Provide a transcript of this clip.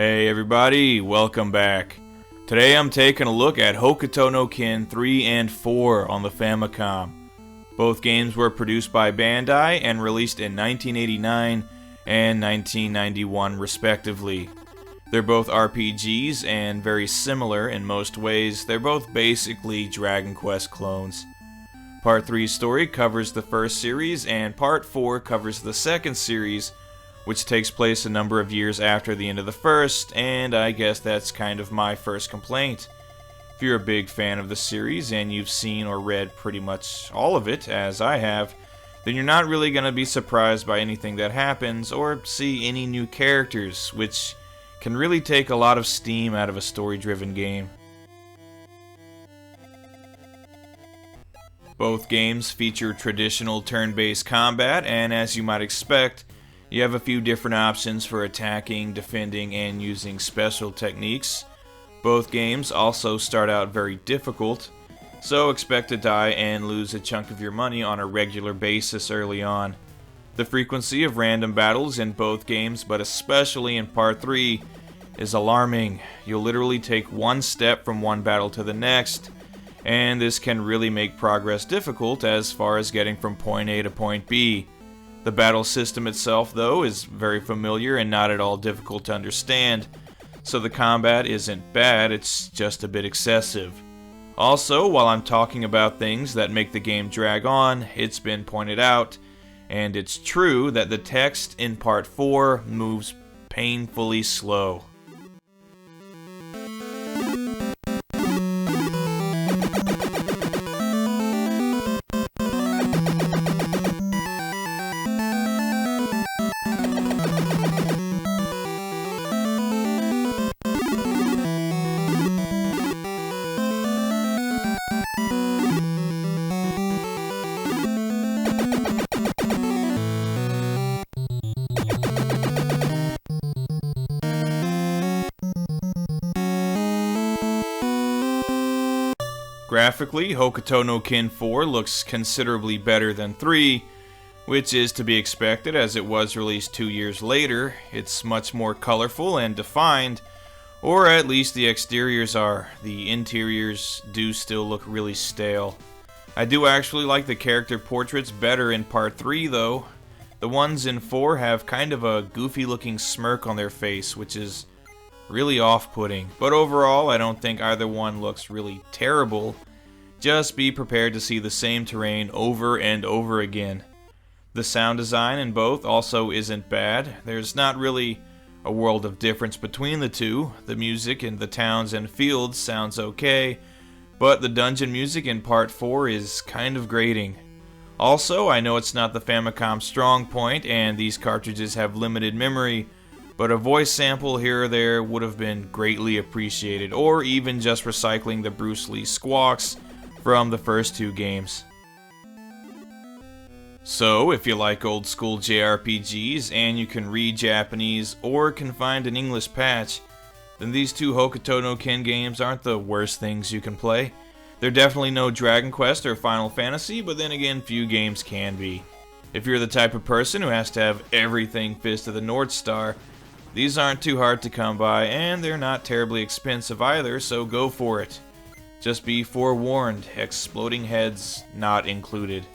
Hey everybody, welcome back. Today I'm taking a look at Hokuto No Ken 3 and 4 on the Famicom. Both games were produced by Bandai and released in 1989 and 1991 respectively. They're both RPGs and very similar in most ways. They're both basically Dragon Quest clones. Part 3's story covers the first series and Part 4 covers the second series, which takes place a number of years after the end of the first, and I guess that's kind of my first complaint. If you're a big fan of the series and you've seen or read pretty much all of it, as I have, then you're not really going to be surprised by anything that happens or see any new characters, which can really take a lot of steam out of a story-driven game. Both games feature traditional turn-based combat, and as you might expect, you have a few different options for attacking, defending, and using special techniques. Both games also start out very difficult, so expect to die and lose a chunk of your money on a regular basis early on. The frequency of random battles in both games, but especially in Part 3, is alarming. You'll literally take one step from one battle to the next, and this can really make progress difficult as far as getting from point A to point B. The battle system itself, though, is very familiar and not at all difficult to understand, so the combat isn't bad, it's just a bit excessive. Also, while I'm talking about things that make the game drag on, it's been pointed out, and it's true, that the text in Part 4 moves painfully slow. Graphically, Hokuto no Ken 4 looks considerably better than 3, which is to be expected as it was released 2 years later. It's much more colorful and defined, or at least the exteriors are. The interiors do still look really stale. I do actually like the character portraits better in Part 3 though. The ones in 4 have kind of a goofy looking smirk on their face, which is really off-putting, but overall I don't think either one looks really terrible. Just be prepared to see the same terrain over and over again. The sound design in both also isn't bad. There's not really a world of difference between the two. The music in the towns and fields sounds okay, but the dungeon music in Part 4 is kind of grating. Also, I know it's not the Famicom's strong point and these cartridges have limited memory, but a voice sample here or there would have been greatly appreciated, or even just recycling the Bruce Lee squawks from the first two games. So, if you like old school JRPGs and you can read Japanese or can find an English patch, then these two Hokuto no Ken games aren't the worst things you can play. They're definitely no Dragon Quest or Final Fantasy, but then again, few games can be. If you're the type of person who has to have everything Fist of the North Star, these aren't too hard to come by, and they're not terribly expensive either, so go for it. Just be forewarned, exploding heads not included.